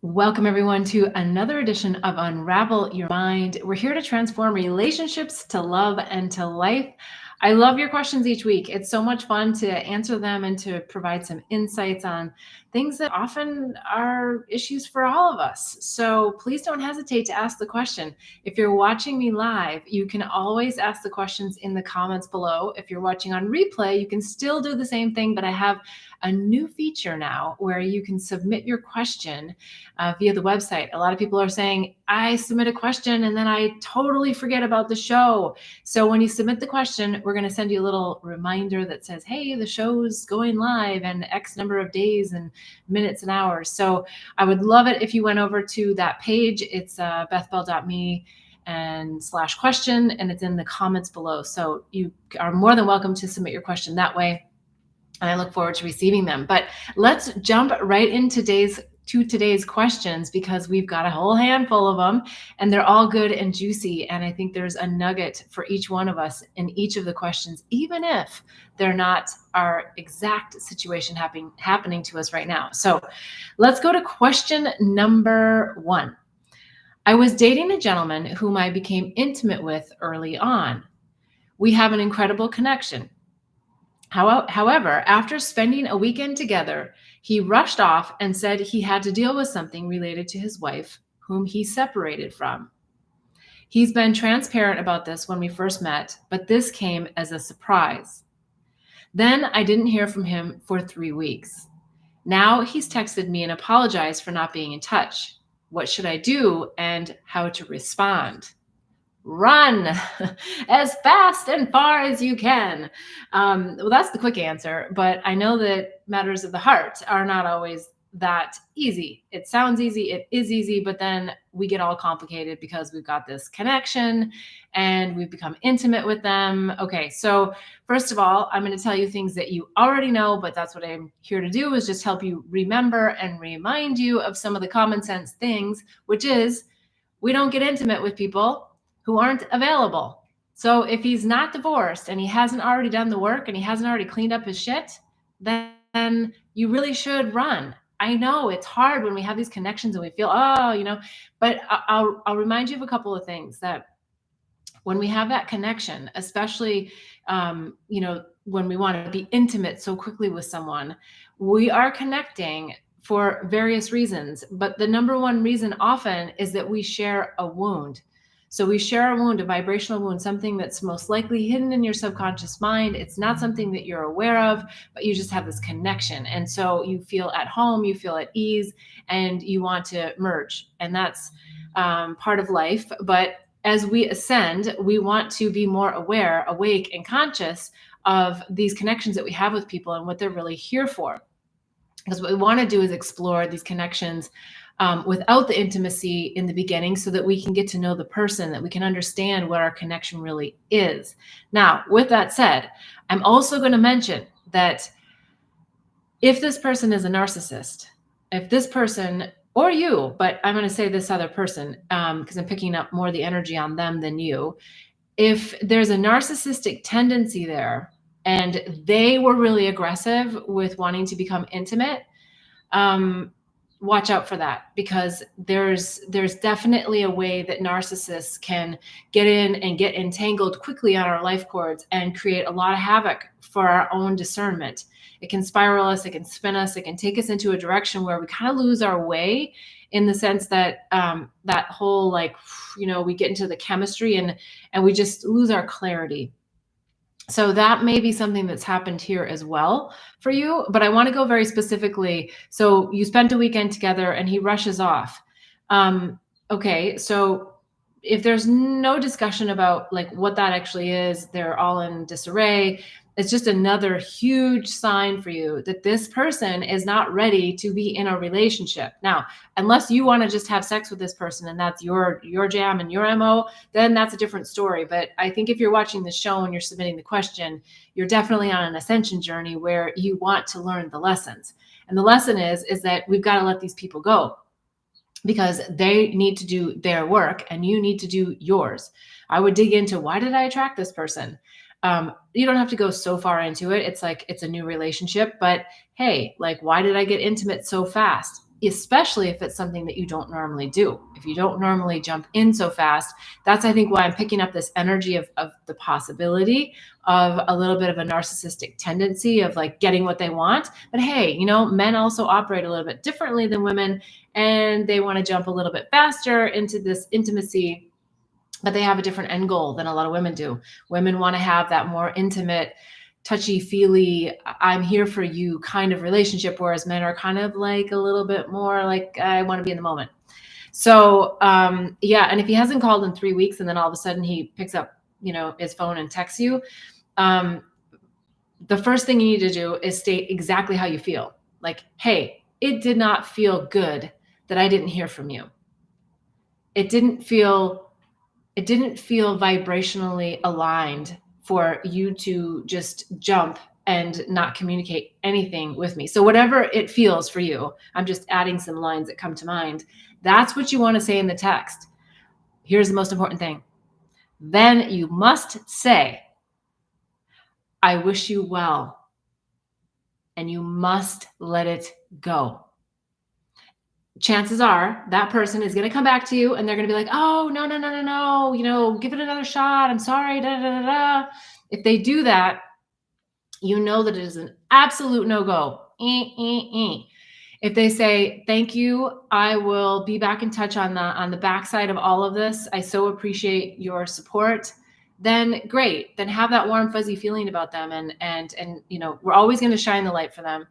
Welcome, everyone, to another edition of Unravel Your Mind. We're here to transform relationships to love and to life. I love your questions each week. It's so much fun to answer them and to provide some insights on things that often are issues for all of us. So please don't hesitate to ask the question. If you're watching me live, you can always ask the questions in the comments below. If you're watching on replay, you can still do the same thing, but I have a new feature now where you can submit your question via the website. A lot of people are saying, I submit a question and then I totally forget about the show. So when you submit the question, we're going to send you a little reminder that says, hey, the show's going live in X number of days and minutes and hours. So I would love it if you went over to that page. It's bethbell.me and /question, and it's in the comments below. So you are more than welcome to submit your question that way. And I look forward to receiving them. But let's jump right in today's questions, because we've got a whole handful of them and they're all good and juicy. And I think there's a nugget for each one of us in each of the questions, even if they're not our exact situation happening to us right now. So let's go to question number 1. I was dating a gentleman whom I became intimate with early on. We have an incredible connection. However, after spending a weekend together, he rushed off and said he had to deal with something related to his wife, whom he separated from. He's been transparent about this when we first met, but this came as a surprise. Then I didn't hear from him for 3 weeks. Now he's texted me and apologized for not being in touch. What should I do and how to respond? Run as fast and far as you can. Well, that's the quick answer, but I know that matters of the heart are not always that easy. It sounds easy, it is easy, but then we get all complicated because we've got this connection and we've become intimate with them. Okay, so first of all, I'm going to tell you things that you already know, but that's what I'm here to do, is just help you remember and remind you of some of the common sense things, which is we don't get intimate with people who aren't available. So if he's not divorced and he hasn't already done the work and he hasn't already cleaned up his shit, then you really should run. I know it's hard when we have these connections and we feel, but I'll remind you of a couple of things. That when we have that connection, especially, when we want to be intimate so quickly with someone, we are connecting for various reasons. But the number one reason often is that we share a wound. So we share a wound, a vibrational wound, something that's most likely hidden in your subconscious mind. It's not something that you're aware of, but you just have this connection. And so you feel at home, you feel at ease, and you want to merge. And that's part of life. But as we ascend, we want to be more aware, awake, and conscious of these connections that we have with people and what they're really here for. Because what we want to do is explore these connections without the intimacy in the beginning, so that we can get to know the person, that we can understand what our connection really is. Now, with that said, I'm also going to mention that if this person is a narcissist, if this person, or you, but I'm going to say this other person, because I'm picking up more the energy on them than you. If there's a narcissistic tendency there and they were really aggressive with wanting to become intimate, watch out for that, because there's definitely a way that narcissists can get in and get entangled quickly on our life cords and create a lot of havoc for our own discernment. It can spiral us, it can spin us, it can take us into a direction where we kind of lose our way, in the sense that that whole, we get into the chemistry and we just lose our clarity. So that may be something that's happened here as well for you, but I want to go very specifically. So you spent a weekend together and he rushes off. Okay, so if there's no discussion about what that actually is, they're all in disarray. It's just another huge sign for you that this person is not ready to be in a relationship. Now, unless you want to just have sex with this person and that's your jam and your MO, then that's a different story. But I think if you're watching the show and you're submitting the question, you're definitely on an ascension journey where you want to learn the lessons. And the lesson is that we've got to let these people go, because they need to do their work and you need to do yours. I would dig into, why did I attract this person? You don't have to go so far into it. It's a new relationship, but hey, why did I get intimate so fast? especially if it's something that you don't normally do. If you don't normally jump in so fast, that's, I think, why I'm picking up this energy of the possibility of a little bit of a narcissistic tendency of like getting what they want. But hey, men also operate a little bit differently than women, and they want to jump a little bit faster into this intimacy, but they have a different end goal than a lot of women do. Women want to have that more intimate, touchy-feely, I'm here for you kind of relationship, whereas men are kind of like a little bit more like, I want to be in the moment. So yeah, and if he hasn't called in 3 weeks and then all of a sudden he picks up his phone and texts you, the first thing you need to do is state exactly how you feel. Like, hey, it did not feel good that I didn't hear from you. It didn't feel vibrationally aligned for you to just jump and not communicate anything with me. So whatever it feels for you, I'm just adding some lines that come to mind. That's what you want to say in the text. Here's the most important thing. Then you must say, I wish you well. And you must let it go. Chances are that person is going to come back to you and they're going to be like, oh, no, give it another shot. I'm sorry. If they do that, you know that it is an absolute no-go. If they say, thank you, I will be back in touch on the backside of all of this. I so appreciate your support. Then great. Then have that warm, fuzzy feeling about them. And we're always going to shine the light for them,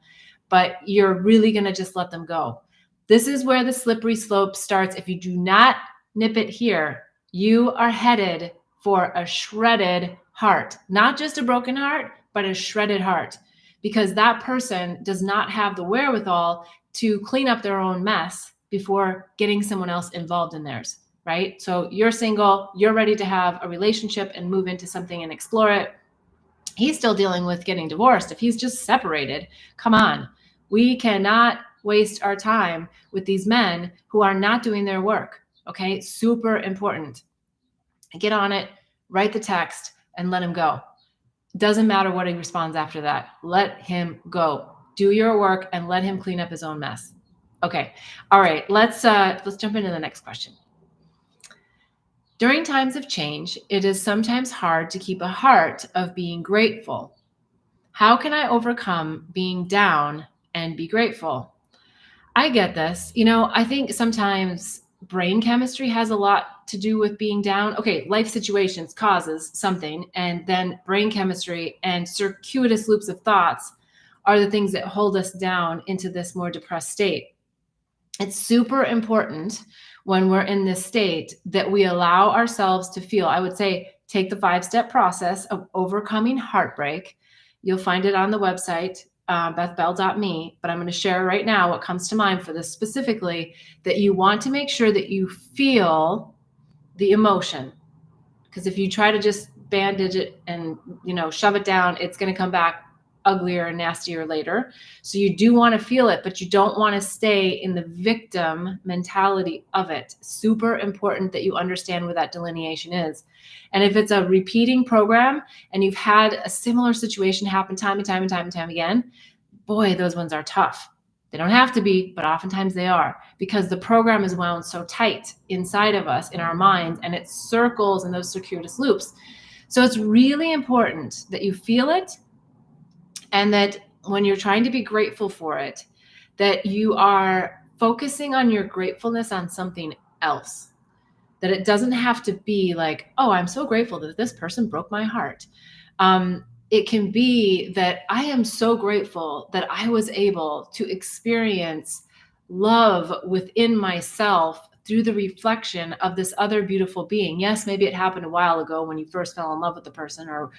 but you're really going to just let them go. This is where the slippery slope starts. If you do not nip it here, you are headed for a shredded heart, not just a broken heart, but a shredded heart, because that person does not have the wherewithal to clean up their own mess before getting someone else involved in theirs, right? So you're single, you're ready to have a relationship and move into something and explore it. He's still dealing with getting divorced. If he's just separated, come on. We cannot waste our time with these men who are not doing their work. Okay. Super important. Get on it, write the text, and let him go. Doesn't matter what he responds after that. Let him go. Do your work and let him clean up his own mess. Okay. All right. Let's jump into the next question. During times of change, it is sometimes hard to keep a heart of being grateful. How can I overcome being down and be grateful? I get this. I think sometimes brain chemistry has a lot to do with being down. Okay, life situations causes something, and then brain chemistry and circuitous loops of thoughts are the things that hold us down into this more depressed state. It's super important when we're in this state that we allow ourselves to feel. I would say take the 5-step process of overcoming heartbreak. You'll find it on the website, bethbell.me, but I'm going to share right now what comes to mind for this specifically, that you want to make sure that you feel the emotion. Because if you try to just bandage it and, shove it down, it's going to come back uglier and nastier later. So you do want to feel it, but you don't want to stay in the victim mentality of it. Super important that you understand where that delineation is. And if it's a repeating program and you've had a similar situation happen time and time again, boy, those ones are tough. They don't have to be, but oftentimes they are, because the program is wound so tight inside of us, in our minds, and it circles in those circuitous loops. So it's really important that you feel it, and that when you're trying to be grateful for it, that you are focusing on your gratefulness on something else. That it doesn't have to be like, oh, I'm so grateful that this person broke my heart. It can be that I am so grateful that I was able to experience love within myself through the reflection of this other beautiful being. Yes, maybe it happened a while ago when you first fell in love with the person, or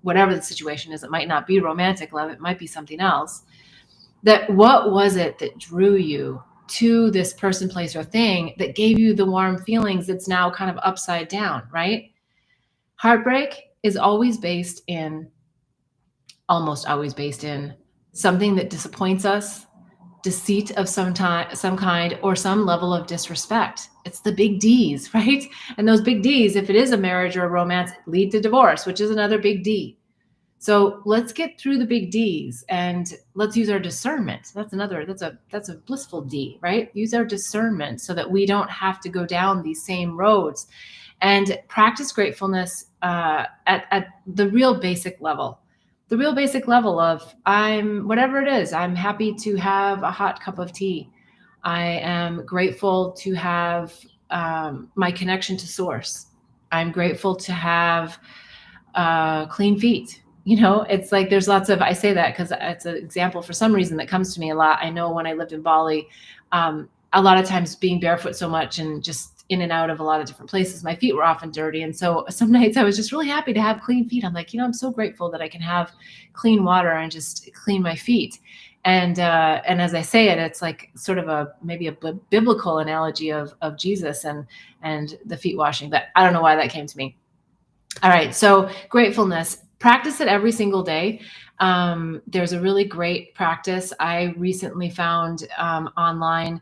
whatever the situation is. It might not be romantic love. It might be something else. That what was it that drew you to this person, place, or thing that gave you the warm feelings that's now kind of upside down, right? Heartbreak is almost always based in something that disappoints us, deceit of some kind, or some level of disrespect. It's the big D's, right? And those big D's, if it is a marriage or a romance, lead to divorce, which is another big D. So let's get through the big D's and let's use our discernment. That's a blissful D, right? Use our discernment so that we don't have to go down these same roads, and practice gratefulness at the real basic level. The real basic level of whatever it is, I'm happy to have a hot cup of tea. I am grateful to have my connection to source. I'm grateful to have clean feet. It's like there's lots of, I say that because it's an example for some reason that comes to me a lot. I know when I lived in Bali, a lot of times being barefoot so much and just in and out of a lot of different places, my feet were often dirty. And so some nights I was just really happy to have clean feet. I'm like, I'm so grateful that I can have clean water and just clean my feet. And as I say it, it's like sort of maybe a biblical analogy of Jesus and the feet washing. But I don't know why that came to me. All right. So gratefulness, practice it every single day. There's a really great practice I recently found online.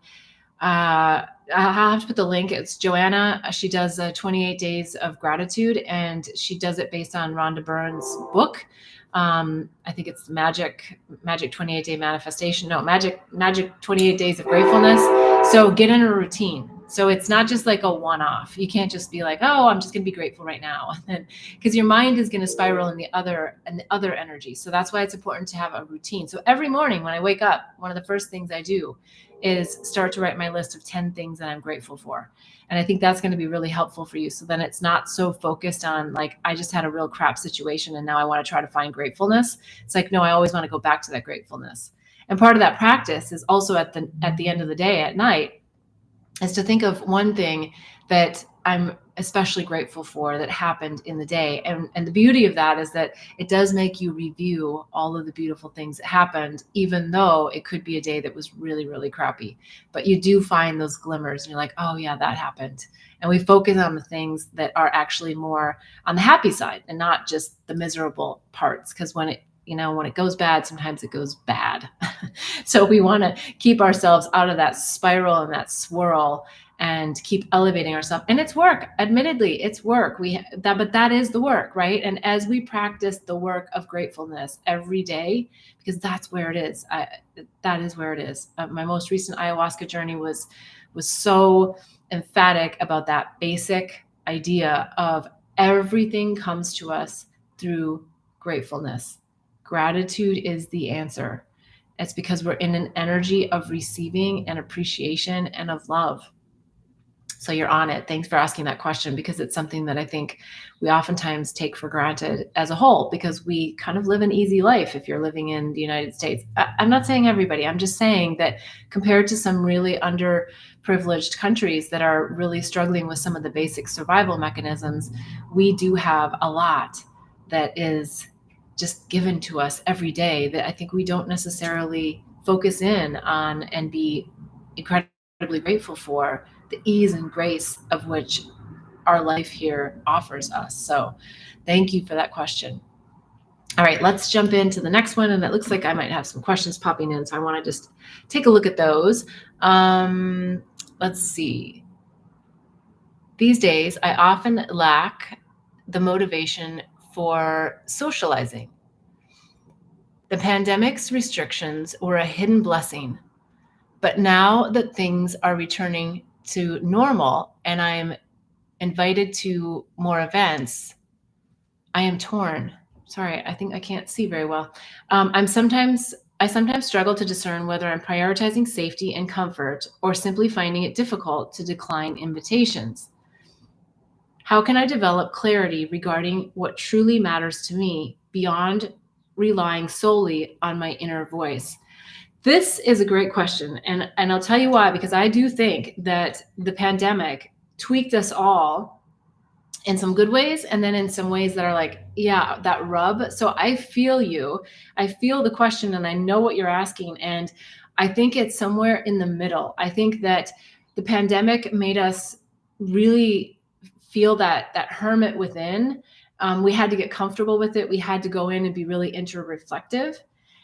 I'll have to put the link. It's Joanna. She does 28 days of gratitude, and she does it based on Rhonda Byrne's book. I think it's Magic 28 Day Manifestation. No, Magic 28 Days of Gratefulness. So get in a routine. So it's not just like a one-off. You can't just be like, oh, I'm just going to be grateful right now, because your mind is going to spiral in the other energy. So that's why it's important to have a routine. So every morning when I wake up, one of the first things I do is start to write my list of 10 things that I'm grateful for. And I think that's going to be really helpful for you. So then it's not so focused on like, I just had a real crap situation and now I want to try to find gratefulness. It's like, no, I always want to go back to that gratefulness. And part of that practice is also at the end of the day at night, is to think of one thing that I'm especially grateful for that happened in the day. And the beauty of that is that it does make you review all of the beautiful things that happened, even though it could be a day that was really, really crappy. But you do find those glimmers and you're like, oh yeah, that happened. And we focus on the things that are actually more on the happy side and not just the miserable parts. Because when it goes bad, sometimes it goes bad. So we want to keep ourselves out of that spiral and that swirl and keep elevating ourselves. And it's work. Admittedly, it's work. But that is the work, right? And as we practice the work of gratefulness every day, because that's where it is. That is where it is. My most recent ayahuasca journey was so emphatic about that basic idea of everything comes to us through gratefulness. Gratitude is the answer. It's because we're in an energy of receiving and appreciation and of love. So you're on it. Thanks for asking that question, because it's something that I think we oftentimes take for granted as a whole, because we kind of live an easy life if you're living in the United States. I'm not saying everybody. I'm just saying that compared to some really underprivileged countries that are really struggling with some of the basic survival mechanisms, we do have a lot that is just given to us every day that I think we don't necessarily focus in on and be incredibly grateful for, the ease and grace of which our life here offers us. So thank you for that question. All right, let's jump into the next one. And it looks like I might have some questions popping in. So I want to just take a look at those. Let's see. These days, I often lack the motivation for socializing. The pandemic's restrictions were a hidden blessing, but now that things are returning to normal and I'm invited to more events, I am torn. Sorry, I think I can't see very well. I sometimes struggle to discern whether I'm prioritizing safety and comfort or simply finding it difficult to decline invitations. How can I develop clarity regarding what truly matters to me beyond relying solely on my inner voice? This is a great question. And I'll tell you why, because I do think that the pandemic tweaked us all in some good ways, and then in some ways that are like, yeah, that rub. So I feel you. I feel the question, and I know what you're asking. And I think it's somewhere in the middle. I think that the pandemic made us really feel that hermit within. We had to get comfortable with it. We had to go in and be really introspective.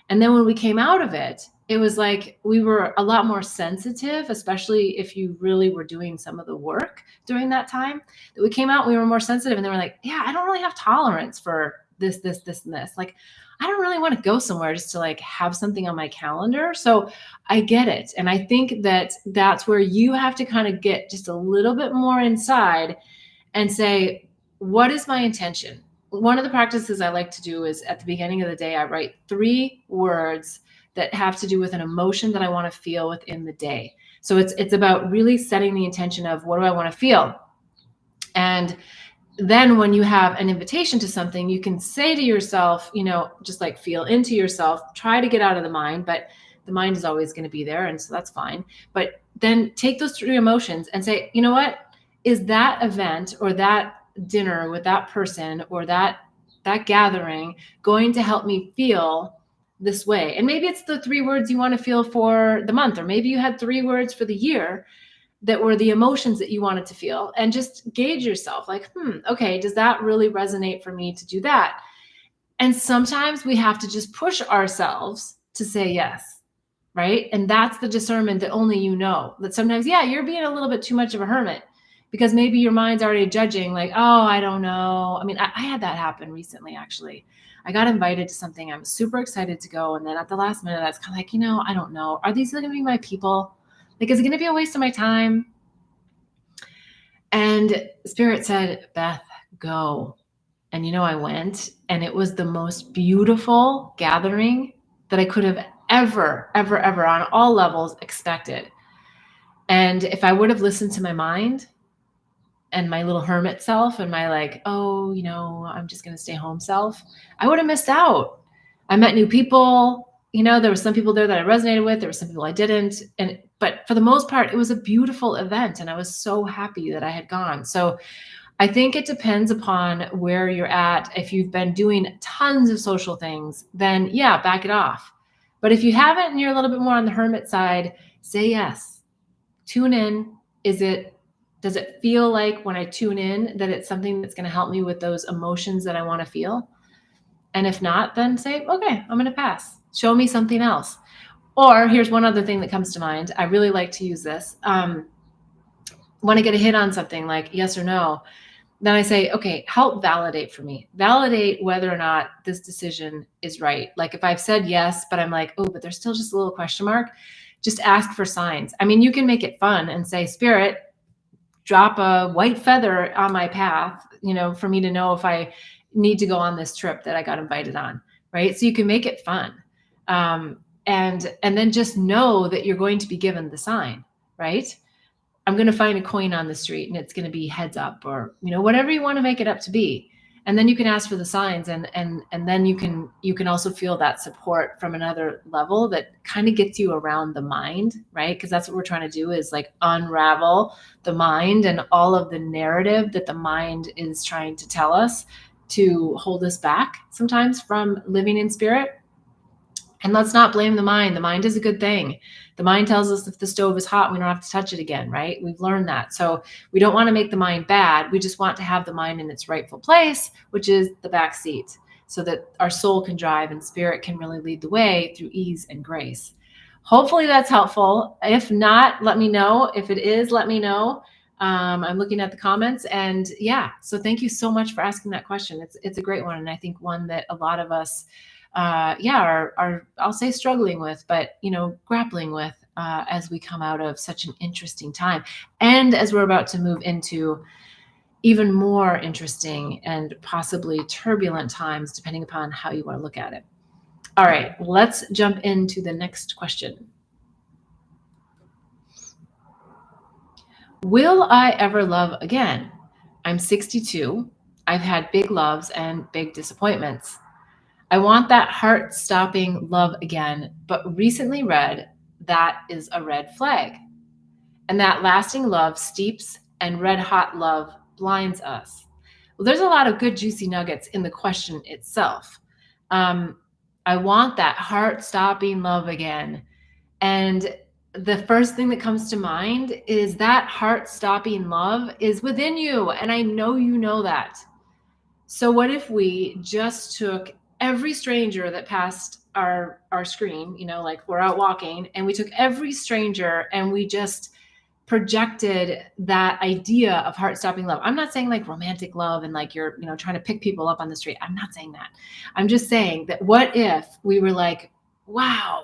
And then when we came out of it, it was like we were a lot more sensitive, especially if you really were doing some of the work during that time. That we came out, we were more sensitive, and they were like, yeah, I don't really have tolerance for this, this, this, and this. Like, I don't really want to go somewhere just to like have something on my calendar. So I get it. And I think that that's where you have to kind of get just a little bit more inside and say, what is my intention? One of the practices I like to do is at the beginning of the day, I write 3 words that have to do with an emotion that I want to feel within the day. So it's about really setting the intention of what do I want to feel? And then when you have an invitation to something, you can say to yourself, just like feel into yourself, try to get out of the mind, but the mind is always going to be there. And so that's fine. But then take those 3 emotions and say, you know what, is that event or that dinner with that person or that gathering going to help me feel this way? And maybe it's the 3 words you want to feel for the month, or maybe you had 3 words for the year that were the emotions that you wanted to feel, and just gauge yourself like, okay, does that really resonate for me to do that? And sometimes we have to just push ourselves to say yes, right? And that's the discernment that only you know, that sometimes, yeah, you're being a little bit too much of a hermit because maybe your mind's already judging like, oh, I don't know. I mean, I had that happen recently, actually. I got invited to something. I was super excited to go. And then at the last minute, I was kind of like, I don't know. Are these going to be my people? Like, is it going to be a waste of my time? And Spirit said, Beth, go. And I went, and it was the most beautiful gathering that I could have ever on all levels expected. And if I would have listened to my mind and my little hermit self and my like, oh, I'm just going to stay home self, I would have missed out. I met new people. There were some people there that I resonated with. There were some people I didn't. But for the most part, it was a beautiful event. And I was so happy that I had gone. So I think it depends upon where you're at. If you've been doing tons of social things, then yeah, back it off. But if you haven't and you're a little bit more on the hermit side, say yes. Tune in. Does it feel like when I tune in that it's something that's going to help me with those emotions that I want to feel? And if not, then say, okay, I'm going to pass. Show me something else. Or here's one other thing that comes to mind. I really like to use this. When I get a hit on something like yes or no, then I say, okay, help validate for me. Validate whether or not this decision is right. Like if I've said yes, but I'm like, oh, but there's still just a little question mark, just ask for signs. I mean, you can make it fun and say, Spirit, drop a white feather on my path, for me to know if I need to go on this trip that I got invited on, right? So you can make it fun. And then just know that you're going to be given the sign, right? I'm going to find a coin on the street and it's going to be heads up, or, whatever you want to make it up to be. And then you can ask for the signs, and then you can also feel that support from another level that kind of gets you around the mind, right? Because that's what we're trying to do, is like unravel the mind and all of the narrative that the mind is trying to tell us to hold us back sometimes from living in spirit. And let's not blame the mind. The mind is a good thing. The mind tells us if the stove is hot, we don't have to touch it again, right? We've learned that. So we don't want to make the mind bad. We just want to have the mind in its rightful place, which is the back seat, so that our soul can drive and spirit can really lead the way through ease and grace. Hopefully that's helpful. If not, let me know. If it is, let me know. I'm looking at the comments, and yeah, so thank you so much for asking that question. It's a great one. And I think one that a lot of us are I'll say struggling with, but grappling with as we come out of such an interesting time, and as we're about to move into even more interesting and possibly turbulent times, depending upon how you want to look at it. All right, let's jump into the next question. Will I ever love again? I'm 62. I've had big loves and big disappointments. I want that heart-stopping love again, but recently read that is a red flag, and that lasting love steeps and red-hot love blinds us. Well, there's a lot of good juicy nuggets in the question itself. I want that heart-stopping love again. And the first thing that comes to mind is that heart-stopping love is within you, and I know you know that. So what if we just took every stranger that passed our screen, like we're out walking, and we took every stranger and we just projected that idea of heart-stopping love. I'm not saying like romantic love and like you're, trying to pick people up on the street. I'm not saying that. I'm just saying that what if we were like, wow,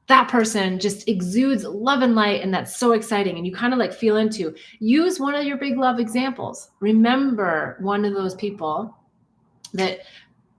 that person just exudes love and light, and that's so exciting. And you kind of like feel into, use one of your big love examples. Remember one of those people that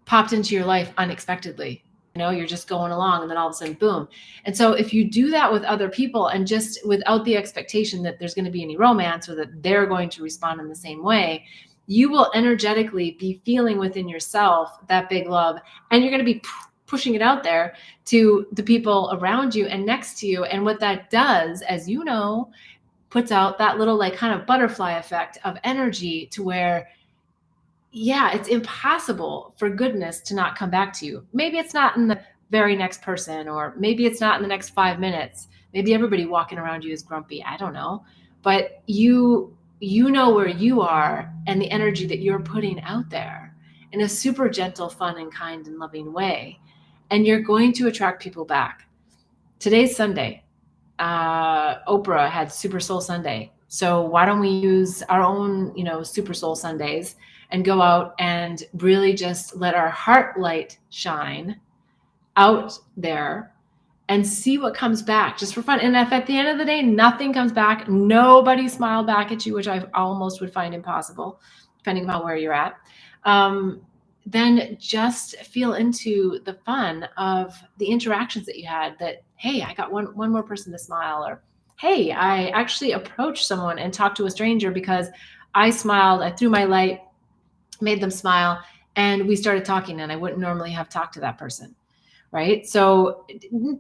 popped into your life unexpectedly. You're just going along and then all of a sudden, boom. And so if you do that with other people and just without the expectation that there's going to be any romance or that they're going to respond in the same way, you will energetically be feeling within yourself that big love, and you're going to be pushing it out there to the people around you and next to you. And what that does, as you know, puts out that little like kind of butterfly effect of energy to where, yeah, it's impossible for goodness to not come back to you. Maybe it's not in the very next person, or maybe it's not in the next 5 minutes. Maybe everybody walking around you is grumpy. I don't know. But you know where you are and the energy that you're putting out there in a super gentle, fun, and kind and loving way. And you're going to attract people back. Today's Sunday. Oprah had Super Soul Sunday. So why don't we use our own, Super Soul Sundays and go out and really just let our heart light shine out there and see what comes back just for fun. And if at the end of the day, nothing comes back, nobody smiled back at you, which I almost would find impossible, depending on where you're at, then just feel into the fun of the interactions that you had, that, hey, I got one more person to smile, or, hey, I actually approached someone and talked to a stranger because I smiled, I threw my light, made them smile, and we started talking, and I wouldn't normally have talked to that person. Right? So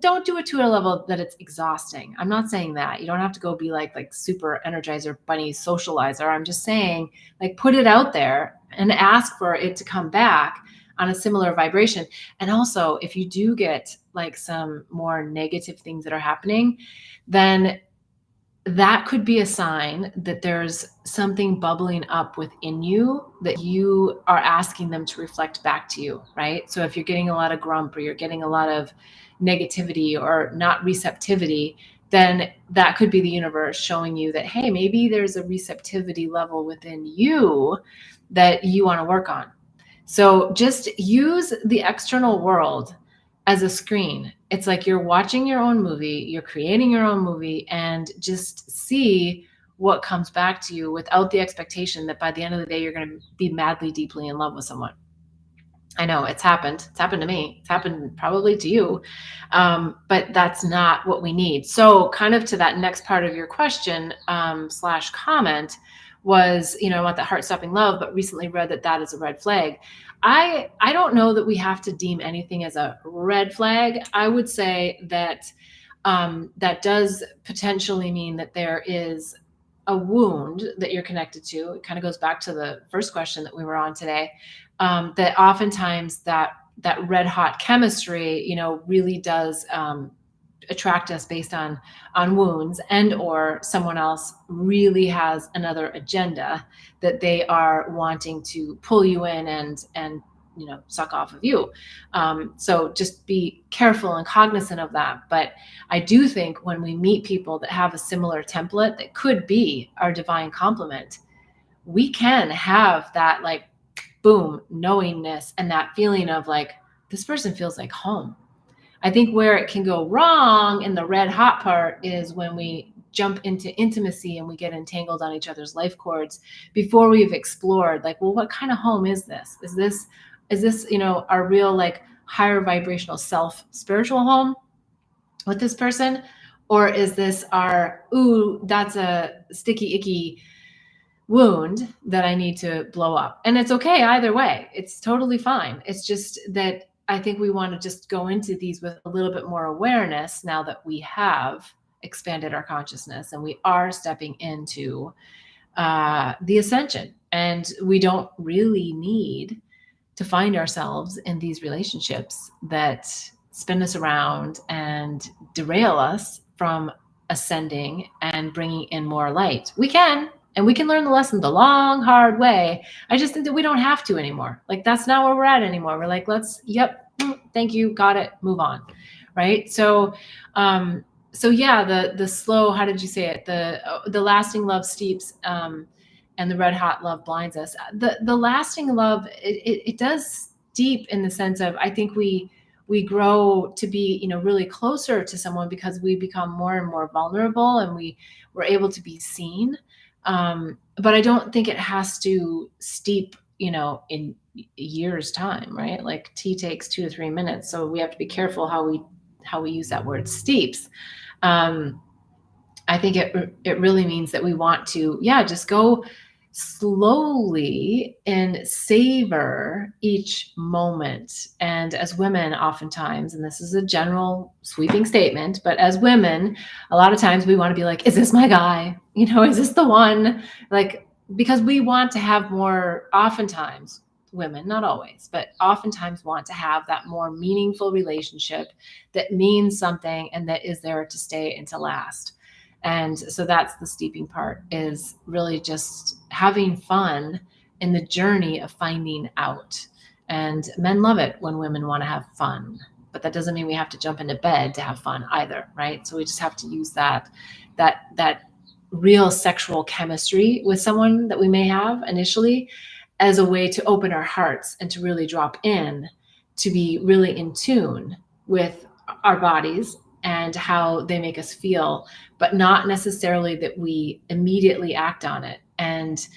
don't do it to a level that it's exhausting. I'm not saying that. You don't have to go be like super energizer bunny socializer. I'm just saying, like, put it out there and ask for it to come back on a similar vibration. And also, if you do get like some more negative things that are happening, then that could be a sign that there's something bubbling up within you that you are asking them to reflect back to you, right? So if you're getting a lot of grump, or you're getting a lot of negativity or not receptivity, then that could be the universe showing you that, hey, maybe there's a receptivity level within you that you want to work on. So just use the external world as a screen. It's like you're watching your own movie, you're creating your own movie, and just see what comes back to you without the expectation that by the end of the day, you're going to be madly, deeply in love with someone. I know it's happened. It's happened to me. It's happened probably to you. But that's not what we need. So kind of to that next part of your question / comment was, about the heart-stopping love, but recently read that is a red flag. I don't know that we have to deem anything as a red flag. I would say that that does potentially mean that there is a wound that you're connected to. It kind of goes back to the first question that we were on today, that oftentimes that red hot chemistry, really does attract us based on wounds, and or someone else really has another agenda that they are wanting to pull you in and suck off of you. So just be careful and cognizant of that. But I do think when we meet people that have a similar template that could be our divine complement, we can have that like boom knowingness and that feeling of like, this person feels like home. I think where it can go wrong in the red hot part is when we jump into intimacy and we get entangled on each other's life cords before we've explored, like, well, what kind of home is this? Is this, our real like higher vibrational self spiritual home with this person? Or is this our, ooh, that's a sticky, icky wound that I need to blow up? And it's okay either way. It's totally fine. It's just that I think we want to just go into these with a little bit more awareness now that we have expanded our consciousness and we are stepping into the ascension. And we don't really need to find ourselves in these relationships that spin us around and derail us from ascending and bringing in more light. We can, and we can learn the lesson the long, hard way. I just think that we don't have to anymore. Like, that's not where we're at anymore. We're like, yep, thank you, got it, move on, right? So So yeah, the slow, how did you say it? The lasting love steeps, and the red hot love blinds us. The lasting love, it does steep in the sense of, I think we grow to be, really closer to someone because we become more and more vulnerable, and we're able to be seen. But I don't think it has to steep, in years time, right? Like tea takes 2 to 3 minutes, so we have to be careful how we use that word steeps. um, I think it really means that we want to, yeah, just go slowly and savor each moment. And as women, oftentimes, and this is a general sweeping statement, but as women, a lot of times we want to be like, is this my guy? Is this the one? Like, because we want to have more, oftentimes, women, not always, but oftentimes want to have that more meaningful relationship that means something and that is there to stay and to last. And so that's the steeping part, is really just having fun in the journey of finding out. And men love it when women want to have fun, but that doesn't mean we have to jump into bed to have fun either, right? So we just have to use that real sexual chemistry with someone that we may have initially as a way to open our hearts and to really drop in, to be really in tune with our bodies and how they make us feel, but not necessarily that we immediately act on it, and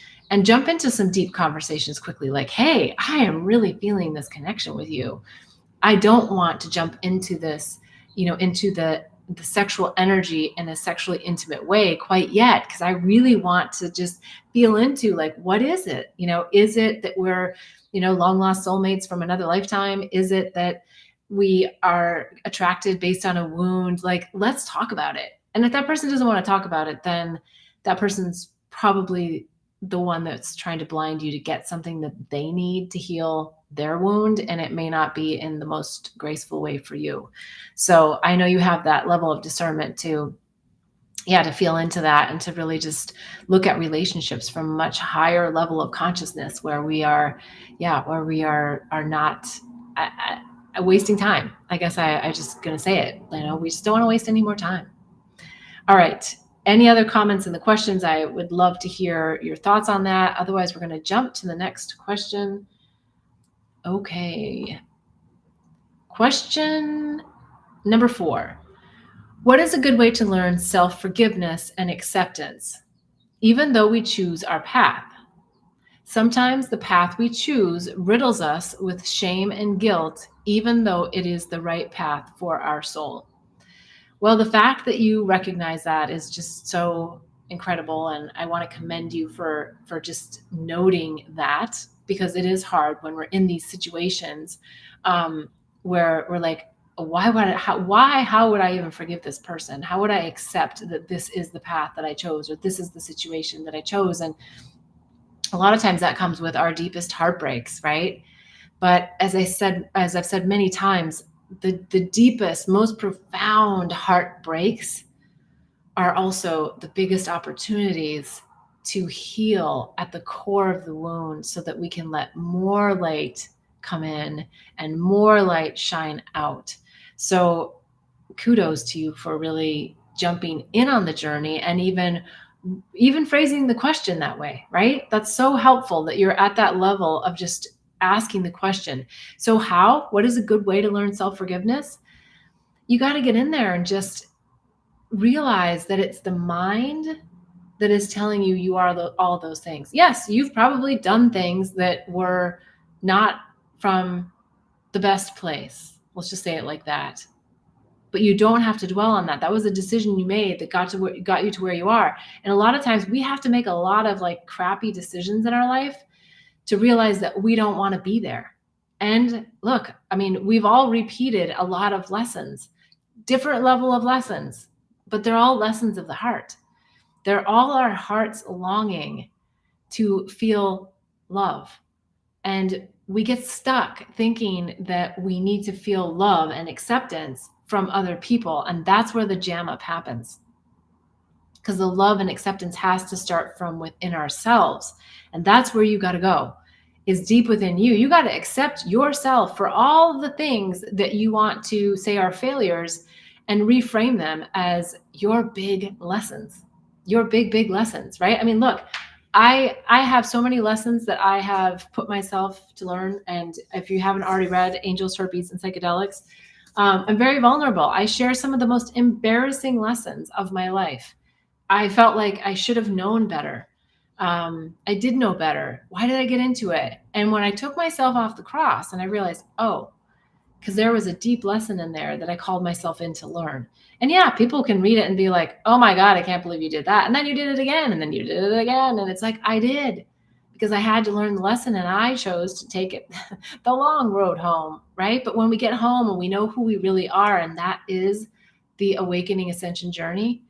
jump into some deep conversations quickly, like, hey, I am really feeling this connection with you. I don't want to jump into this, into the sexual energy in a sexually intimate way quite yet, because I really want to just feel into, like, what is it? Is it that we're, long lost soulmates from another lifetime? Is it that we are attracted based on a wound? Like, let's talk about it. And if that person doesn't want to talk about it, then that person's probably the one that's trying to blind you to get something that they need to heal their wound, and it may not be in the most graceful way for you. So I know you have that level of discernment to, yeah, to feel into that and to really just look at relationships from a much higher level of consciousness, where we are, yeah, where we are not wasting time. I guess I just gonna say it, we just don't want to waste any more time. All right. Any other comments in the questions? I would love to hear your thoughts on that. Otherwise, we're going to jump to the next question. Okay. Question number 4. What is a good way to learn self-forgiveness and acceptance, even though we choose our path? Sometimes the path we choose riddles us with shame and guilt, even though it is the right path for our soul. Well, the fact that you recognize that is just so incredible, and I want to commend you for just noting that, because it is hard when we're in these situations, where we're like, how would I even forgive this person? How would I accept that this is the path that I chose, or this is the situation that I chose? And a lot of times that comes with our deepest heartbreaks, right? But as I've said many times, the deepest, most profound heartbreaks are also the biggest opportunities to heal at the core of the wound, so that we can let more light come in and more light shine out. So kudos to you for really jumping in on the journey, and even phrasing the question that way, right? That's so helpful that you're at that level of just asking the question. So what is a good way to learn self-forgiveness? You got to get in there and just realize that it's the mind that is telling you you are all those things. Yes, you've probably done things that were not from the best place. Let's just say it like that. But you don't have to dwell on that. That was a decision you made that got you to where you are. And a lot of times we have to make a lot of like crappy decisions in our life to realize that we don't want to be there. And look, I mean, we've all repeated a lot of lessons, different level of lessons, but they're all lessons of the heart. They're all our heart's longing to feel love. And we get stuck thinking that we need to feel love and acceptance from other people. And that's where the jam up happens. Because the love and acceptance has to start from within ourselves. And that's where you got to go, is deep within you. You got to accept yourself for all the things that you want to say are failures, and reframe them as your big lessons, your big lessons, right? I mean, look, I have so many lessons that I have put myself to learn. And if you haven't already read Angels, Herpes, and Psychedelics, I'm very vulnerable. I share some of the most embarrassing lessons of my life. I felt like I should have known better. I did know better. Why did I get into it? And when I took myself off the cross and I realized, oh, because there was a deep lesson in there that I called myself in to learn. And yeah, people can read it and be like, oh my God, I can't believe you did that. And then you did it again, and then you did it again. And it's like, I did, because I had to learn the lesson and I chose to take it the long road home, right? But when we get home and we know who we really are, and that is the awakening ascension journey,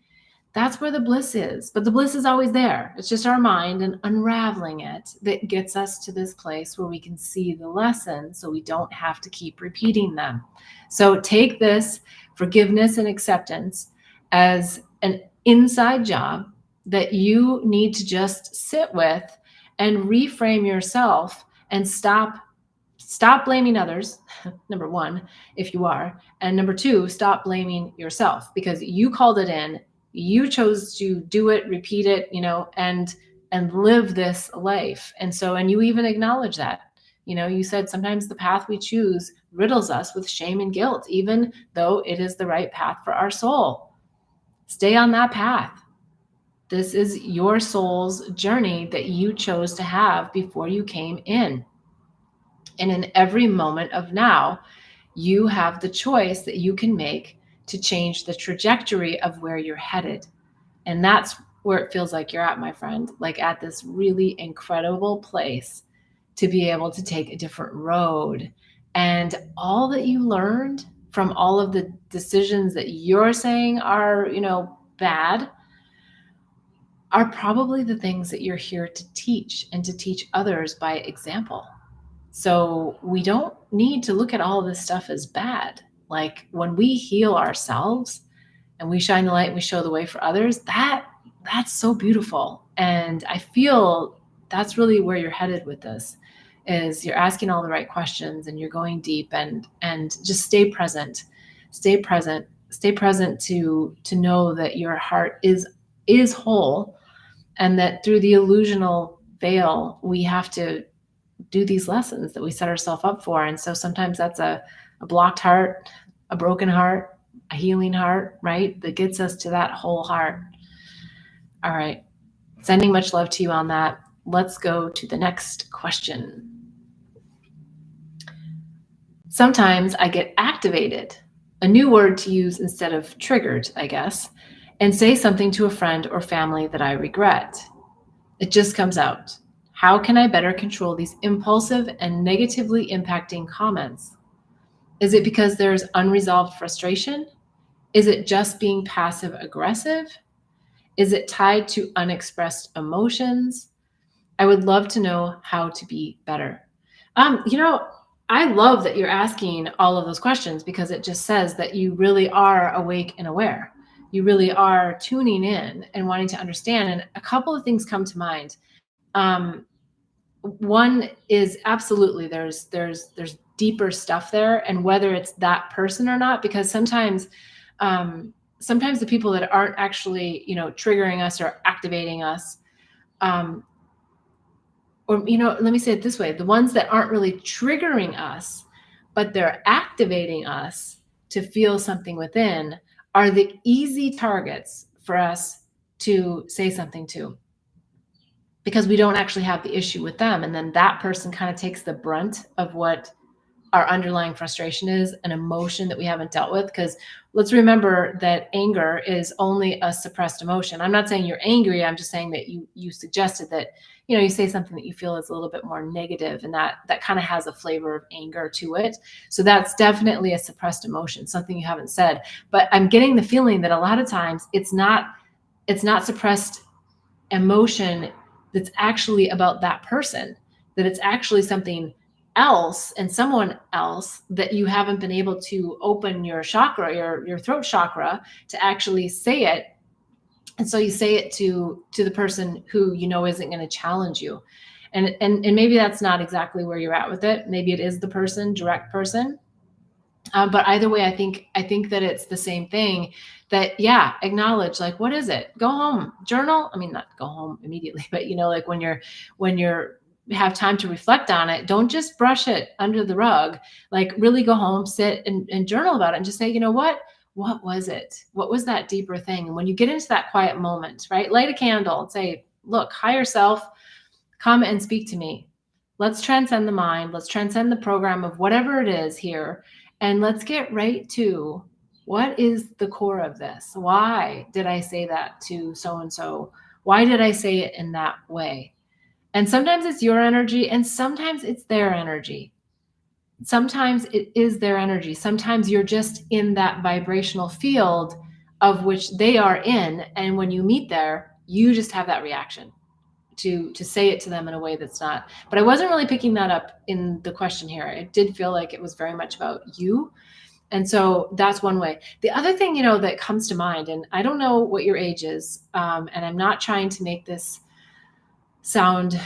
that's where the bliss is. But the bliss is always there. It's just our mind and unraveling it that gets us to this place where we can see the lesson so we don't have to keep repeating them. So take this forgiveness and acceptance as an inside job that you need to just sit with and reframe yourself and stop blaming others. Number one, if you are, and number two, stop blaming yourself, because you called it in, you chose to do it, repeat it, and live this life. And you even acknowledge that, you said sometimes the path we choose riddles us with shame and guilt, even though it is the right path for our soul. Stay on that path. This is your soul's journey that you chose to have before you came in. And in every moment of now, you have the choice that you can make to change the trajectory of where you're headed. And that's where it feels like you're at, my friend, like at this really incredible place to be able to take a different road. And all that you learned from all of the decisions that you're saying are, bad, are probably the things that you're here to teach, and to teach others by example. So we don't need to look at all of this stuff as bad. Like when we heal ourselves and we shine the light and we show the way for others, that's so beautiful. And I feel that's really where you're headed with this, is you're asking all the right questions and you're going deep, and just stay present to know that your heart is whole, and that through the illusional veil, we have to do these lessons that we set ourselves up for. And so sometimes that's a blocked heart, a broken heart, a healing heart, right? That gets us to that whole heart. All right. Sending much love to you on that. Let's go to the next question. Sometimes I get activated, a new word to use instead of triggered, I guess, and say something to a friend or family that I regret. It just comes out. How can I better control these impulsive and negatively impacting comments? Is it because there's unresolved frustration? Is it just being passive aggressive? Is it tied to unexpressed emotions? I would love to know how to be better. I love that you're asking all of those questions, because it just says that you really are awake and aware. You really are tuning in and wanting to understand. And a couple of things come to mind. One is absolutely there's deeper stuff there, and whether it's that person or not, because sometimes the people that aren't actually triggering us or activating us, or let me say it this way, the ones that aren't really triggering us but they're activating us to feel something within, are the easy targets for us to say something to, because we don't actually have the issue with them. And then that person kind of takes the brunt of what our underlying frustration is, an emotion that we haven't dealt with. Because let's remember that anger is only a suppressed emotion. I'm not saying you're angry. I'm just saying that you suggested that, you say something that you feel is a little bit more negative, and that kind of has a flavor of anger to it. So that's definitely a suppressed emotion, something you haven't said. But I'm getting the feeling that a lot of times it's not suppressed emotion that's actually about that person, that it's actually something else and someone else that you haven't been able to open your chakra, your throat chakra, to actually say it. And so you say it to the person who isn't going to challenge you. And maybe that's not exactly where you're at with it. Maybe it is the direct person. But either way, I think that it's the same thing. That, yeah, acknowledge, like, what is it? Go home, journal. I mean, not go home immediately, but like when you're have time to reflect on it, don't just brush it under the rug. Like, really go home, sit and journal about it, and just say, what was it? What was that deeper thing? And when you get into that quiet moment, right, light a candle and say, look, higher self, come and speak to me. Let's transcend the mind. Let's transcend the program of whatever it is here. And let's get right to what is the core of this? Why did I say that to so and so? Why did I say it in that way? And sometimes it's your energy, and sometimes it's their energy. Sometimes it is their energy. Sometimes you're just in that vibrational field of which they are in. And when you meet there, you just have that reaction to say it to them in a way that's not. But I wasn't really picking that up in the question here. It did feel like it was very much about you. And so that's one way. The other thing, that comes to mind, and I don't know what your age is, and I'm not trying to make this sound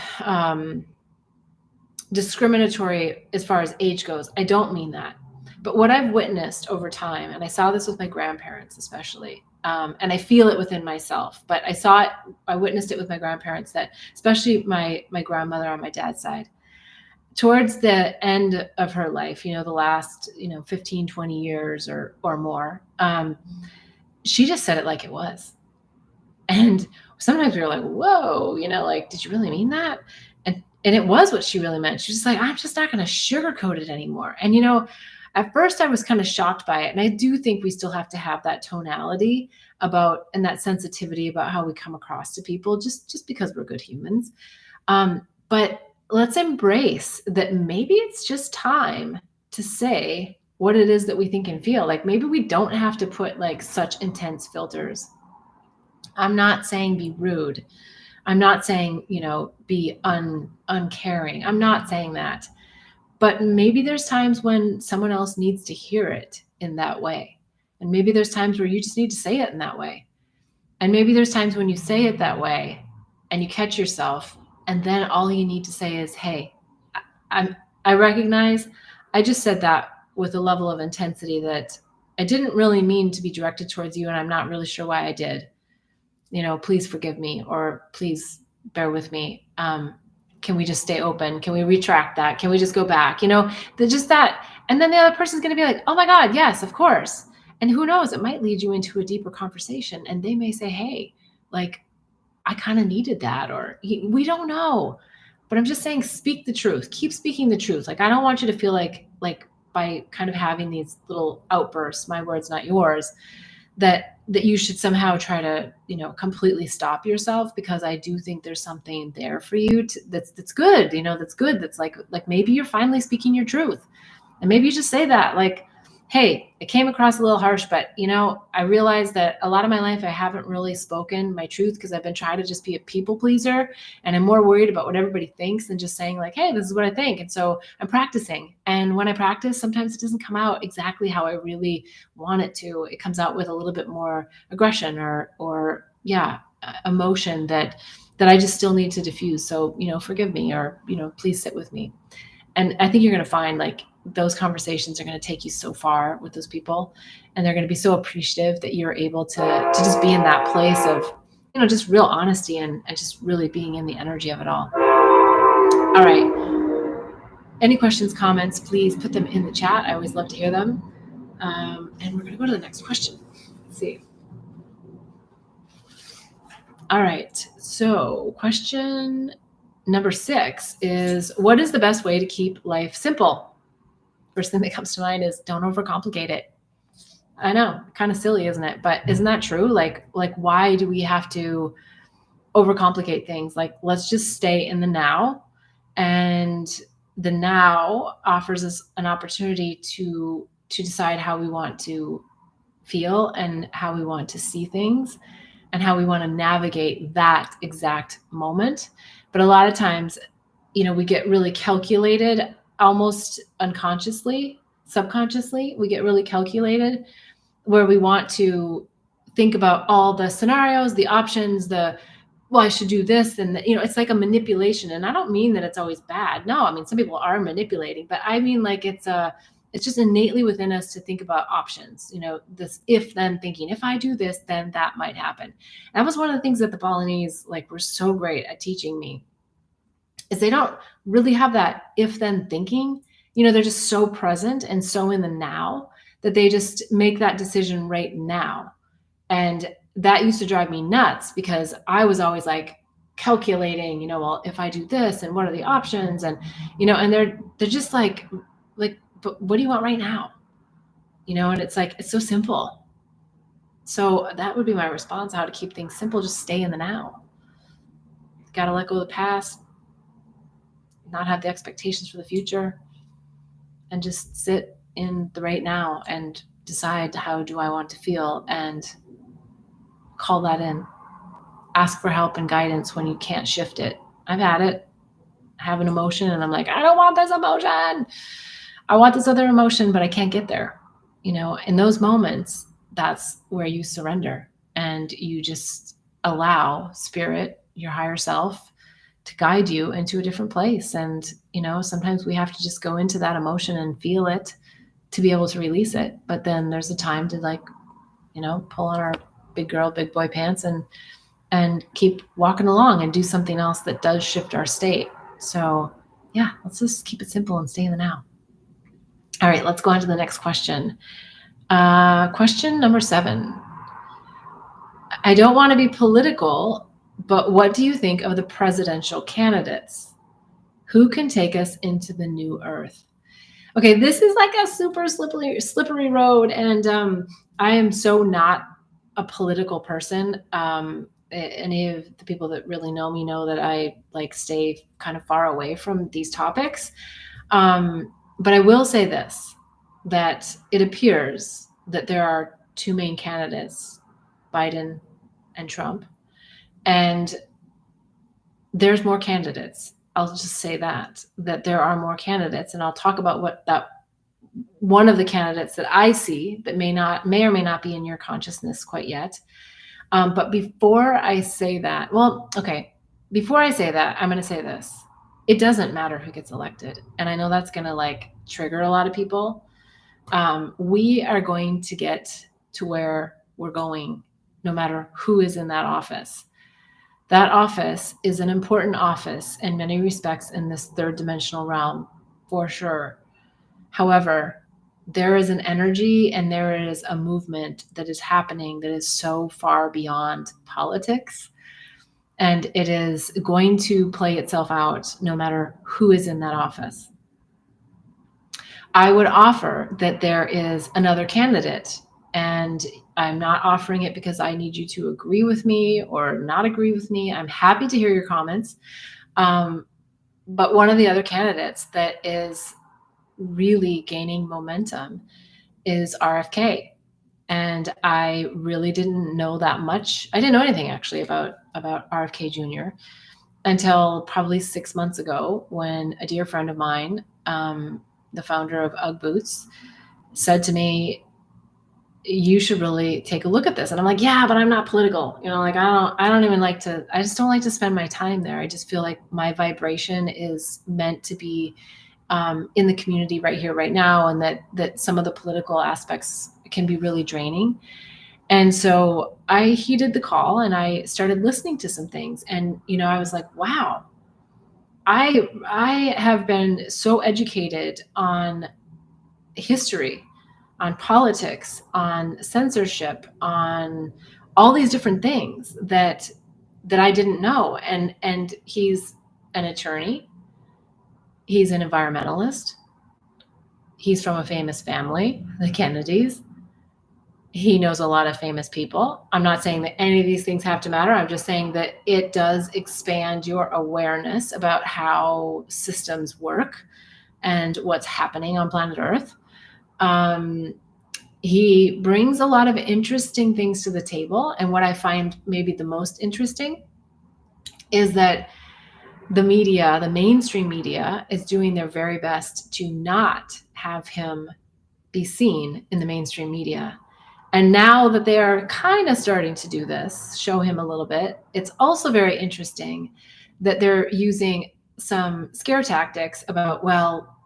discriminatory as far as age goes. I don't mean that. But what I've witnessed over time, and I saw this with my grandparents especially, and I feel it within myself, but I witnessed it with my grandparents, that especially my grandmother on my dad's side, towards the end of her life, the last, 15, 20 years or more, she just said it like it was. And sometimes we were like, whoa, like, did you really mean that? And it was what she really meant. She was just like, I'm just not going to sugarcoat it anymore. And, at first I was kind of shocked by it. And I do think we still have to have that tonality and that sensitivity about how we come across to people, just because we're good humans. But let's embrace that maybe it's just time to say what it is that we think and feel. Like, maybe we don't have to put like such intense filters. I'm not saying be rude. I'm not saying, be uncaring. I'm not saying that. But maybe there's times when someone else needs to hear it in that way. And maybe there's times where you just need to say it in that way. And maybe there's times when you say it that way and you catch yourself, and then all you need to say is, hey, I recognize I just said that with a level of intensity that I didn't really mean to be directed towards you, and I'm not really sure why I did. Please forgive me, or please bear with me. Can we just stay open? Can we retract that? Can we just go back? Just that. And then the other person's going to be like, oh my God, yes, of course. And who knows, it might lead you into a deeper conversation, and they may say, hey, like, I kind of needed that, or we don't know. But I'm just saying, speak the truth, keep speaking the truth. Like, I don't want you to feel like by kind of having these little outbursts, my words, not yours, that you should somehow try to, completely stop yourself, because I do think there's something there for you that's good, that's good. That's like maybe you're finally speaking your truth, and maybe you just say that, like, hey, it came across a little harsh, but I realized that a lot of my life I haven't really spoken my truth because I've been trying to just be a people pleaser, and I'm more worried about what everybody thinks than just saying like, hey, this is what I think. And so I'm practicing. And when I practice, sometimes it doesn't come out exactly how I really want it to. It comes out with a little bit more aggression or emotion that I just still need to diffuse. So, forgive me, or, please sit with me. And I think you're going to find like those conversations are going to take you so far with those people, and they're going to be so appreciative that you're able to just be in that place of, just real honesty and just really being in the energy of it all. All right. Any questions, comments, please put them in the chat. I always love to hear them. And we're going to go to the next question. Let's see. All right. So question number 6 is, what is the best way to keep life simple? First thing that comes to mind is, don't overcomplicate it. I know, kind of silly, isn't it? But isn't that true? Like why do we have to overcomplicate things? Like, let's just stay in the now. And the now offers us an opportunity to decide how we want to feel and how we want to see things and how we want to navigate that exact moment. But a lot of times, we get really calculated, almost unconsciously, subconsciously, we get really calculated, where we want to think about all the scenarios, the options, I should do this. And, it's like a manipulation. And I don't mean that it's always bad. No, I mean, some people are manipulating, but I mean, like, it's It's just innately within us to think about options, this if then thinking, if I do this, then that might happen. That was one of the things that the Balinese were so great at teaching me, is they don't really have that if then thinking. They're just so present and so in the now that they just make that decision right now. And that used to drive me nuts, because I was always calculating, well, if I do this and what are the options, and and they're just like, but what do you want right now? And it's it's so simple. So that would be my response, how to keep things simple. Just stay in the now. Got to let go of the past, not have the expectations for the future, and just sit in the right now and decide, how do I want to feel, and call that in. Ask for help and guidance when you can't shift it. I've had it. I have an emotion and I'm like, I don't want this emotion. I want this other emotion, but I can't get there. In those moments, that's where you surrender and you just allow spirit, your higher self, to guide you into a different place. And, sometimes we have to just go into that emotion and feel it to be able to release it. But then there's a time to pull on our big girl, big boy pants and keep walking along and do something else that does shift our state. So yeah, let's just keep it simple and stay in the now. All right, let's go on to the next question. Question number 7. I don't want to be political, but what do you think of the presidential candidates? Who can take us into the new earth? Okay, this is a super slippery road, and I am so not a political person. Any of the people that really know me know that I stay kind of far away from these topics. But I will say this, that it appears that there are 2 main candidates, Biden and Trump, and there's more candidates. I'll just say that there are more candidates, and I'll talk about what that one of the candidates that I see that may or may not be in your consciousness quite yet. But before I say that, I'm going to say this. It doesn't matter who gets elected. And I know that's going to trigger a lot of people. We are going to get to where we're going, no matter who is in that office. That office is an important office in many respects in this 3rd dimensional realm, for sure. However, there is an energy and there is a movement that is happening that is so far beyond politics. And it is going to play itself out no matter who is in that office. I would offer that there is another candidate, and I'm not offering it because I need you to agree with me or not agree with me. I'm happy to hear your comments. But one of the other candidates that is really gaining momentum is RFK. And I really didn't know that much. I didn't know anything actually about RFK Jr. until probably 6 months ago, when a dear friend of mine, the founder of UGG Boots, said to me, you should really take a look at this. And I'm like, yeah, but I'm not political. I don't even I just don't like to spend my time there. I just feel like my vibration is meant to be in the community right here, right now. And that some of the political aspects can be really draining. And so I heeded the call and I started listening to some things. And, I was like, wow, I have been so educated on history, on politics, on censorship, on all these different things that I didn't know. And he's an attorney. He's an environmentalist. He's from a famous family, the Kennedys. He knows a lot of famous people. I'm not saying that any of these things have to matter. I'm just saying that it does expand your awareness about how systems work and what's happening on planet Earth. He brings a lot of interesting things to the table. And what I find maybe the most interesting is that the media, the mainstream media, is doing their very best to not have him be seen in the mainstream media. And now that they are kind of starting to do this, show him a little bit, it's also very interesting that they're using some scare tactics about, well,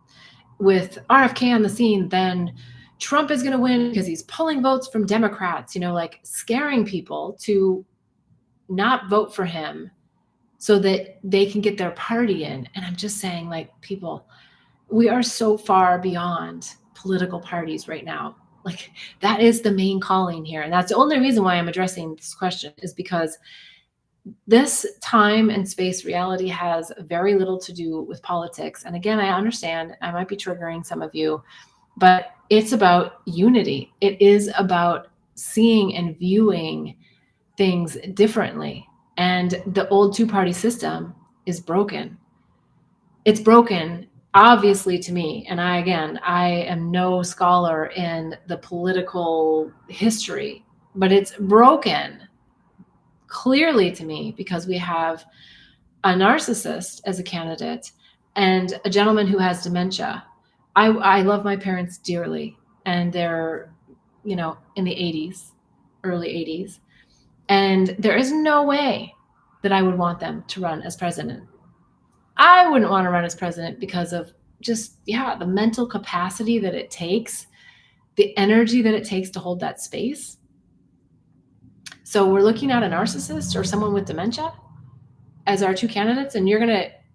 with RFK on the scene, then Trump is going to win because he's pulling votes from Democrats, like scaring people to not vote for him so that they can get their party in. And I'm just saying, like, people, we are so far beyond political parties right now. Like, that is the main calling here. And that's the only reason why I'm addressing this question, is because this time and space reality has very little to do with politics. And again, I understand I might be triggering some of you, but it's about unity. It is about seeing and viewing things differently. And the old two-party system is broken. It's broken, obviously, to me. And I am no scholar in the political history, but it's broken clearly to me because we have a narcissist as a candidate and a gentleman who has dementia. I love my parents dearly, and they're, in the 80s, early 80s. And there is no way that I would want them to run as president. I wouldn't want to run as president because of just, the mental capacity that it takes, the energy that it takes to hold that space. So we're looking at a narcissist or someone with dementia as our two candidates, and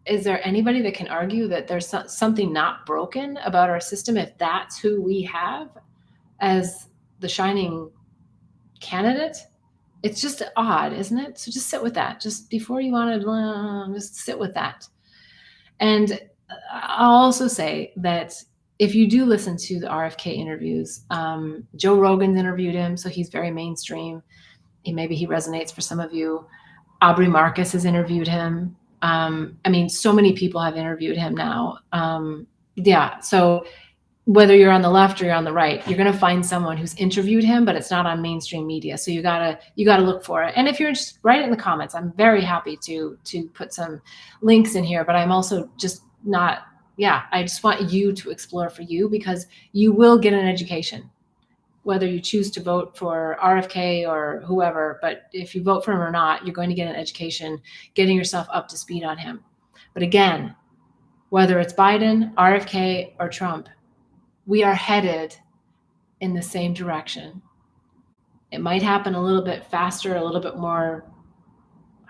is there anybody that can argue that there's something not broken about our system if that's who we have as the shining candidate? It's just odd, isn't it? So just sit with that. Just before you want to, just sit with that. And I'll also say that if you do listen to the RFK interviews, Joe Rogan's interviewed him, so he's very mainstream. Maybe he resonates for some of you. Aubrey Marcus has interviewed him. So many people have interviewed him now. So whether you're on the left or you're on the right, you're going to find someone who's interviewed him, but it's not on mainstream media. So you gotta look for it. And if you're interested, write it in the comments. I'm very happy to put some links in here, but I'm also just not, I just want you to explore for you, because you will get an education, whether you choose to vote for RFK or whoever. But if you vote for him or not, you're going to get an education, getting yourself up to speed on him. But again, whether it's Biden, RFK, or Trump, we are headed in the same direction. It might happen a little bit faster, a little bit more,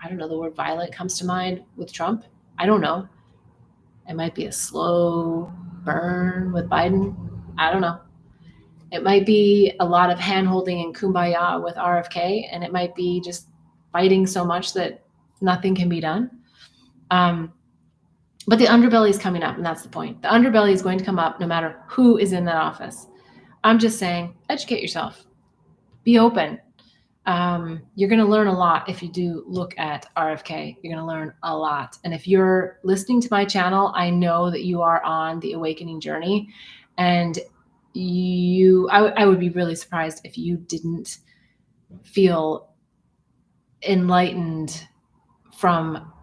I don't know, the word violent comes to mind with Trump. I don't know. It might be a slow burn with Biden. I don't know. It might be a lot of hand-holding and kumbaya with RFK, and it might be just fighting so much that nothing can be done. But the underbelly is coming up, and that's the point. The underbelly is going to come up no matter who is in that office. I'm just saying, educate yourself. Be open. You're going to learn a lot if you do look at RFK. You're going to learn a lot. And if you're listening to my channel, I know that you are on the awakening journey. And I would be really surprised if you didn't feel enlightened from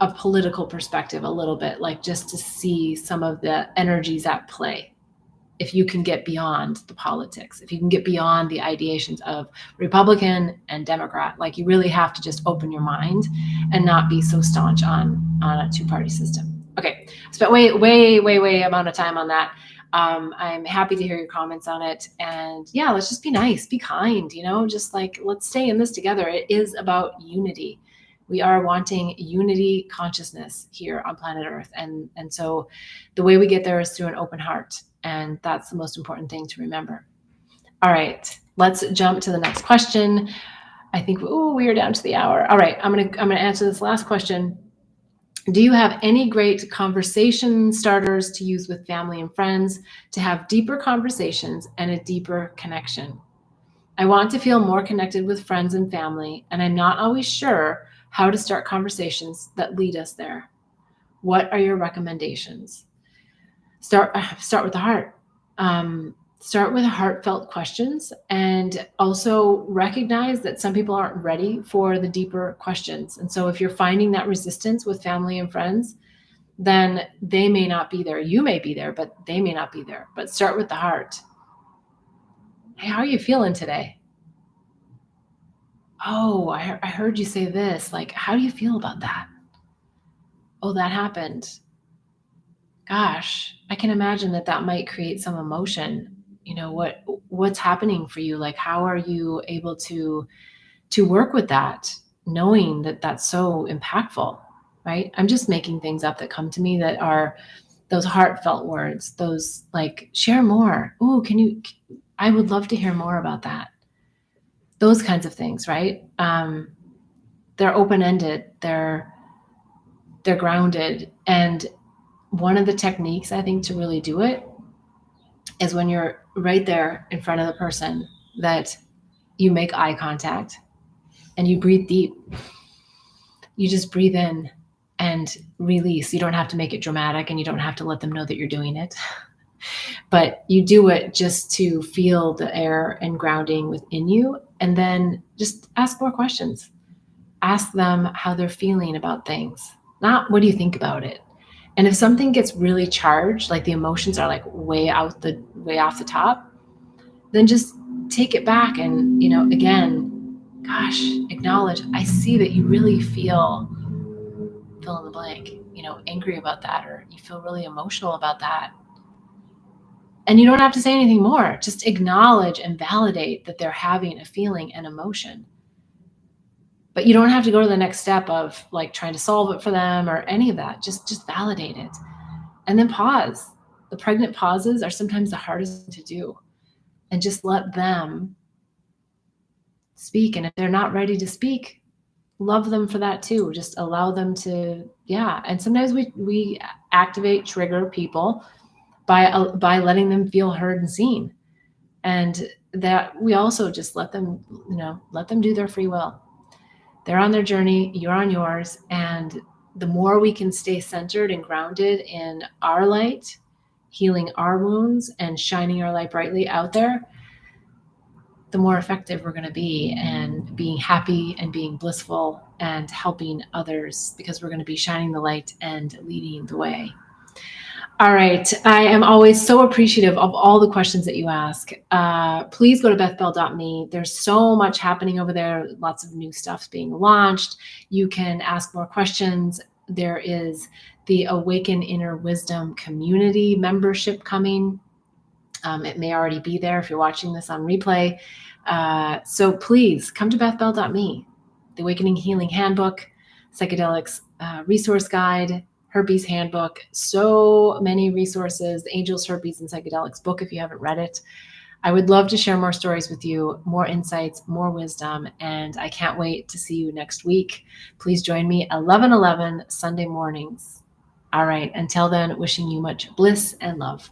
a political perspective a little bit, like just to see some of the energies at play. If you can get beyond the politics, if you can get beyond the ideations of Republican and Democrat, like you really have to just open your mind and not be so staunch on a two-party system. Okay, spent way amount of time on that. I'm happy to hear your comments on it. And let's just be nice, be kind, just like, let's stay in this together. It is about unity. We are wanting unity consciousness here on planet Earth. And so the way we get there is through an open heart. And that's the most important thing to remember. All right, let's jump to the next question. I think, we are down to the hour. All right, I'm gonna answer this last question. Do you have any great conversation starters to use with family and friends to have deeper conversations and a deeper connection? I want to feel more connected with friends and family, and I'm not always sure how to start conversations that lead us there. What are your recommendations? Start with the heart. Start with heartfelt questions, and also recognize that some people aren't ready for the deeper questions. And so if you're finding that resistance with family and friends, then they may not be there. You may be there, but they may not be there. But start with the heart. Hey, how are you feeling today? Oh, I heard you say this. Like, how do you feel about that? Oh, that happened. gosh, I can imagine that that might create some emotion. What's happening for you? Like, how are you able to work with that, knowing that that's so impactful, right? I'm just making things up that come to me that are those heartfelt words, those like, share more. Ooh, I would love to hear more about that. Those kinds of things, right? They're open-ended, they're grounded. And one of the techniques I think to really do it is when you're right there in front of the person, that you make eye contact and you breathe deep. You just breathe in and release. You don't have to make it dramatic, and you don't have to let them know that you're doing it. But you do it just to feel the air and grounding within you. And then just ask more questions. Ask them how they're feeling about things, not what do you think about it. And if something gets really charged, like the emotions are like way off the top, then just take it back and, again, gosh, acknowledge, I see that you really feel fill in the blank, angry about that, or you feel really emotional about that. And you don't have to say anything more. Just acknowledge and validate that they're having a feeling and emotion. But you don't have to go to the next step of like trying to solve it for them or any of that. Just validate it. And then pause. The pregnant pauses are sometimes the hardest to do. And just let them speak. And if they're not ready to speak, love them for that too. Just allow them to, yeah. And sometimes we activate, trigger people by letting them feel heard and seen. And that we also just let them do their free will. They're on their journey, you're on yours. And the more we can stay centered and grounded in our light, healing our wounds and shining our light brightly out there, the more effective we're going to be, and being happy and being blissful and helping others, because we're going to be shining the light and leading the way. All right. I am always so appreciative of all the questions that you ask. Please go to bethbell.me. There's so much happening over there. Lots of new stuff being launched. You can ask more questions. There is the Awaken Inner Wisdom community membership coming. It may already be there if you're watching this on replay. So please come to bethbell.me. The Awakening Healing Handbook, Psychedelics Resource Guide, Herpes Handbook, so many resources, the Angels, Herpes, and Psychedelics book if you haven't read it. I would love to share more stories with you, more insights, more wisdom, and I can't wait to see you next week. Please join me 11:11 Sunday mornings. All right, until then, wishing you much bliss and love.